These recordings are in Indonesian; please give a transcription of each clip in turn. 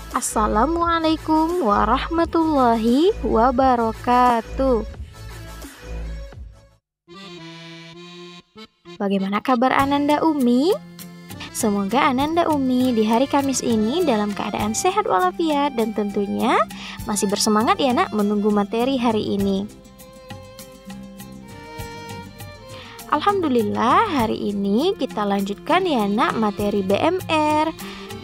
Assalamualaikum warahmatullahi wabarakatuh. Bagaimana kabar Ananda Umi? Semoga Ananda Umi di hari Kamis ini dalam keadaan sehat walafiat dan tentunya masih bersemangat ya nak menunggu materi hari ini. Alhamdulillah hari ini kita lanjutkan ya nak materi BMR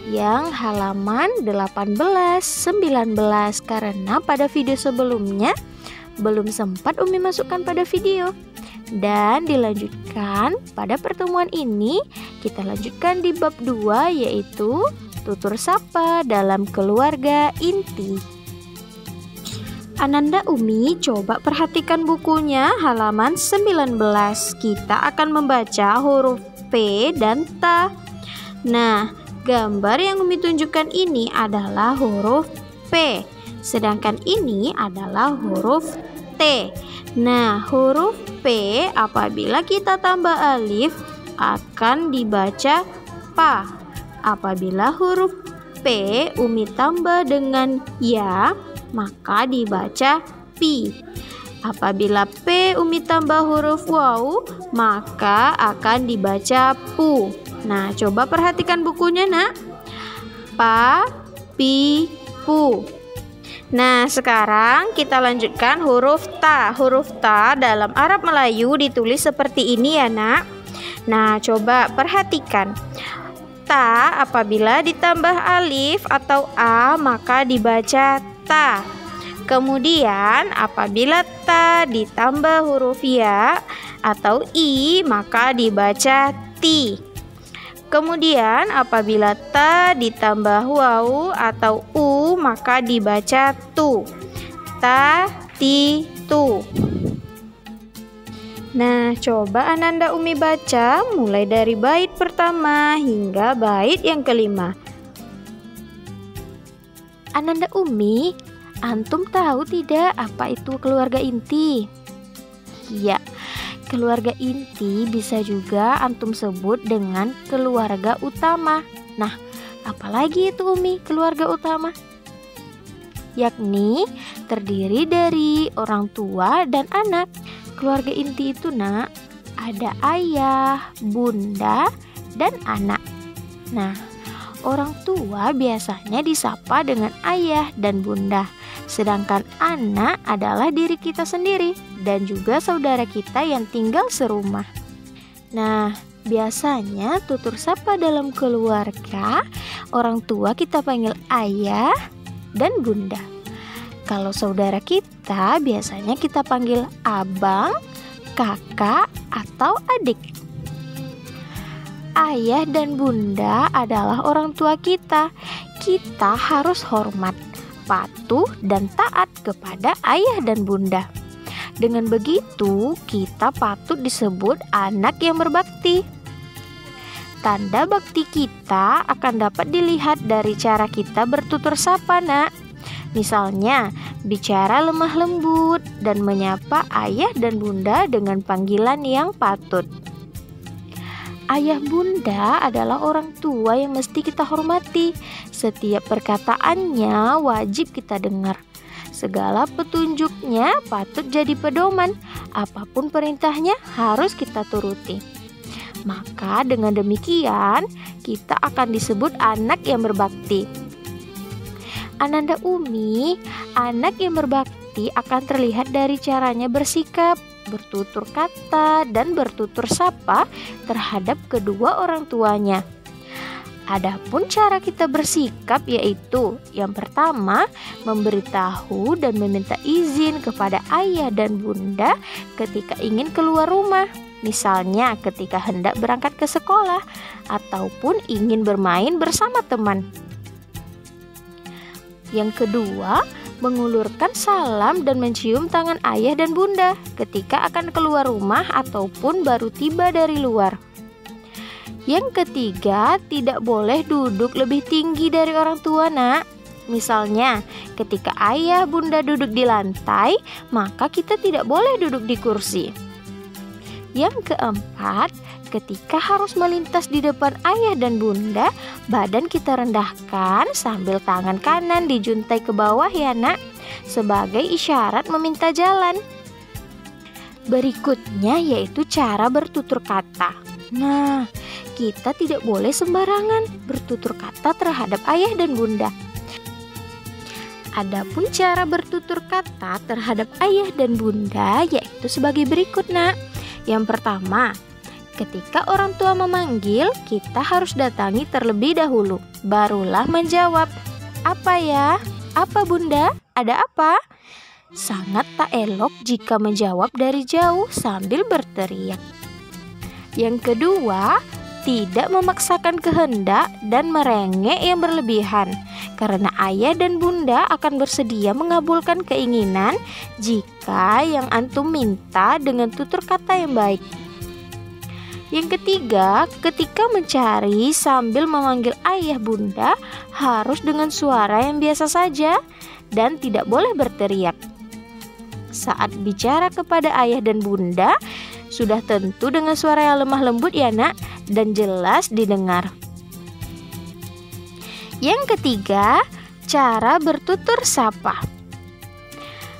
yang halaman 18, 19 karena pada video sebelumnya belum sempat Umi masukkan pada video. Dan dilanjutkan pada pertemuan ini kita lanjutkan di bab 2 yaitu tutur sapa dalam keluarga inti. Ananda Umi coba perhatikan bukunya halaman 19. Kita akan membaca huruf P dan T. Nah, gambar yang Umi tunjukkan ini adalah huruf P, sedangkan ini adalah huruf T. Nah, huruf P apabila kita tambah alif akan dibaca pa. Apabila huruf P Umi tambah dengan ya, maka dibaca pi. Apabila P Umi tambah huruf waw, maka akan dibaca pu. Nah, coba perhatikan bukunya nak. Pa, pi, pu. Nah, sekarang kita lanjutkan huruf ta. Huruf ta dalam Arab Melayu ditulis seperti ini ya nak. Nah, coba perhatikan. Ta apabila ditambah alif atau a maka dibaca ta. Kemudian apabila ta ditambah huruf ya atau i maka dibaca ti. Kemudian apabila ta ditambah waw atau u maka dibaca tu. Ta, ti, tu. Nah, coba Ananda Umi baca mulai dari bait pertama hingga bait yang kelima. Ananda Umi, antum tahu tidak apa itu keluarga inti? Ya, keluarga inti bisa juga antum sebut dengan keluarga utama. Nah, apalagi itu Umi keluarga utama? Yakni terdiri dari orang tua dan anak. Keluarga inti itu nak, ada ayah, bunda, dan anak. Nah, orang tua biasanya disapa dengan ayah dan bunda. Sedangkan anak adalah diri kita sendiri dan juga saudara kita yang tinggal serumah. Nah, biasanya tutur sapa dalam keluarga, orang tua kita panggil ayah dan bunda. Kalau saudara kita biasanya kita panggil abang, kakak, atau adik. Ayah dan bunda adalah orang tua kita. Kita harus hormat, patuh, dan taat kepada ayah dan bunda. Dengan begitu, kita patut disebut anak yang berbakti. Tanda bakti kita akan dapat dilihat dari cara kita bertutur sapa, nak. Misalnya, bicara lemah lembut dan menyapa ayah dan bunda dengan panggilan yang patut. Ayah bunda adalah orang tua yang mesti kita hormati. Setiap perkataannya wajib kita dengar. Segala petunjuknya patut jadi pedoman. Apapun perintahnya harus kita turuti. Maka dengan demikian kita akan disebut anak yang berbakti. Ananda Umi, anak yang berbakti akan terlihat dari caranya bersikap, bertutur kata, dan bertutur sapa terhadap kedua orang tuanya. Adapun cara kita bersikap yaitu yang pertama, memberitahu dan meminta izin kepada ayah dan bunda ketika ingin keluar rumah. Misalnya ketika hendak berangkat ke sekolah ataupun ingin bermain bersama teman. Yang kedua, mengulurkan salam dan mencium tangan ayah dan bunda ketika akan keluar rumah ataupun baru tiba dari luar. Yang ketiga, tidak boleh duduk lebih tinggi dari orang tua, nak. Misalnya, ketika ayah bunda duduk di lantai, maka kita tidak boleh duduk di kursi. Yang keempat, Ketika harus melintas di depan ayah dan bunda, badan kita rendahkan sambil tangan kanan dijuntai ke bawah ya nak, sebagai isyarat meminta jalan. Berikutnya yaitu cara bertutur kata. Nah, kita tidak boleh sembarangan bertutur kata terhadap ayah dan bunda. Adapun cara bertutur kata terhadap ayah dan bunda yaitu sebagai berikut nak. Yang pertama, ketika orang tua memanggil, kita harus datangi terlebih dahulu, barulah menjawab. Apa ya? Apa bunda? Ada apa? Sangat tak elok jika menjawab dari jauh sambil berteriak. Yang kedua, tidak memaksakan kehendak dan merengek yang berlebihan, karena ayah dan bunda akan bersedia mengabulkan keinginan jika yang antum minta dengan tutur kata yang baik. Yang ketiga, ketika mencari sambil memanggil ayah bunda harus dengan suara yang biasa saja dan tidak boleh berteriak. Saat bicara kepada ayah dan bunda, sudah tentu dengan suara yang lemah lembut ya nak, dan jelas didengar. Yang ketiga, cara bertutur sapa.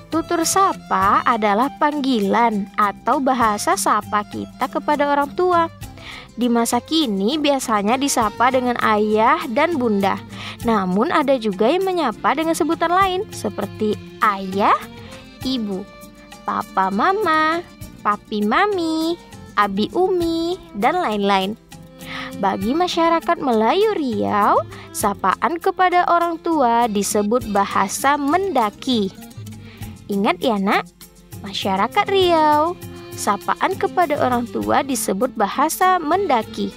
Tutur sapa adalah panggilan atau bahasa sapa kita kepada orang tua. Di masa kini biasanya disapa dengan ayah dan bunda. Namun ada juga yang menyapa dengan sebutan lain seperti ayah, ibu, papa mama, papi mami, abi umi, dan lain-lain. Bagi masyarakat Melayu Riau, sapaan kepada orang tua disebut bahasa mendaki. Ingat ya nak, masyarakat Riau, sapaan kepada orang tua disebut bahasa mendaki.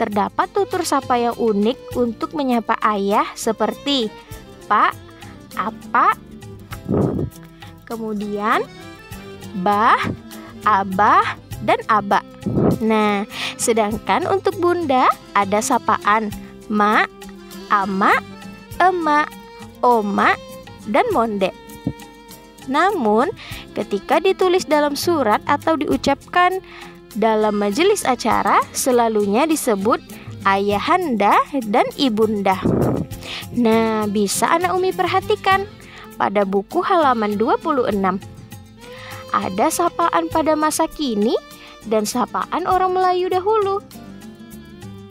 Terdapat tutur sapa yang unik untuk menyapa ayah seperti Pak, apa, kemudian Bah, Abah, dan Abak. Nah, sedangkan untuk bunda ada sapaan Mak, Ama, Emak, Oma, dan Monde. Namun, ketika ditulis dalam surat atau diucapkan dalam majelis acara, selalunya disebut ayahanda dan ibunda. Nah, bisa anak Umi perhatikan pada buku halaman 26. Ada sapaan pada masa kini dan sapaan orang Melayu dahulu.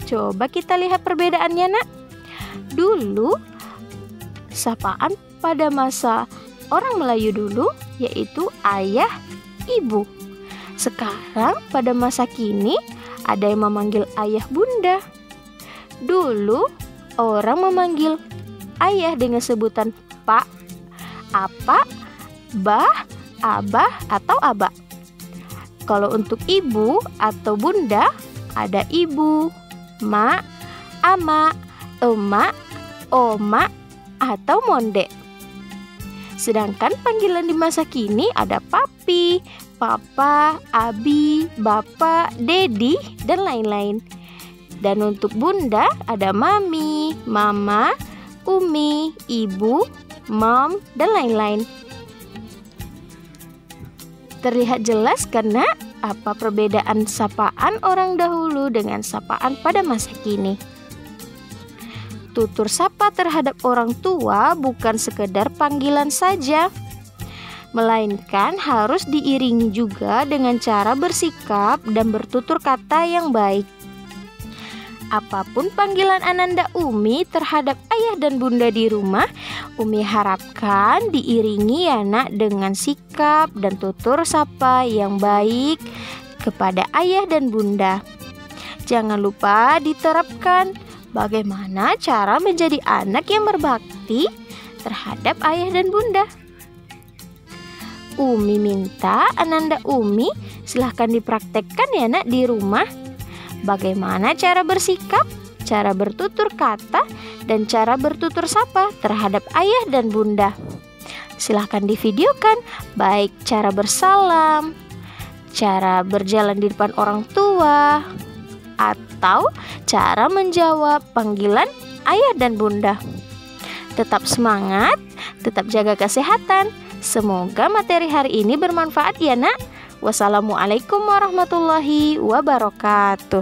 Coba kita lihat perbedaannya nak. Dulu, sapaan pada masa orang Melayu dulu yaitu ayah, ibu. Sekarang pada masa kini ada yang memanggil ayah bunda. Dulu orang memanggil ayah dengan sebutan pak, apa, bah, abah, atau abak. Kalau untuk ibu atau bunda ada ibu, mak, ama, emak, oma, atau monde. Sedangkan panggilan di masa kini ada papi, papa, abi, bapak, dedi, dan lain-lain. Dan untuk bunda ada mami, mama, umi, ibu, mom, dan lain-lain. Terlihat jelas karena apa perbedaan sapaan orang dahulu dengan sapaan pada masa kini. Tutur sapa terhadap orang tua bukan sekedar panggilan saja, melainkan harus diiringi juga dengan cara bersikap dan bertutur kata yang baik. Apapun panggilan Ananda Umi terhadap ayah dan bunda di rumah, Umi harapkan diiringi ya nak dengan sikap dan tutur sapa yang baik kepada ayah dan bunda. Jangan lupa diterapkan bagaimana cara menjadi anak yang berbakti terhadap ayah dan bunda. Umi minta Ananda Umi silahkan dipraktekkan ya nak di rumah. Bagaimana cara bersikap, cara bertutur kata, dan cara bertutur sapa terhadap ayah dan bunda. Silahkan divideokan baik cara bersalam, cara berjalan di depan orang tua, atau cara menjawab panggilan ayah dan bunda. Tetap semangat, tetap jaga kesehatan. Semoga materi hari ini bermanfaat ya nak. Wassalamualaikum warahmatullahi wabarakatuh.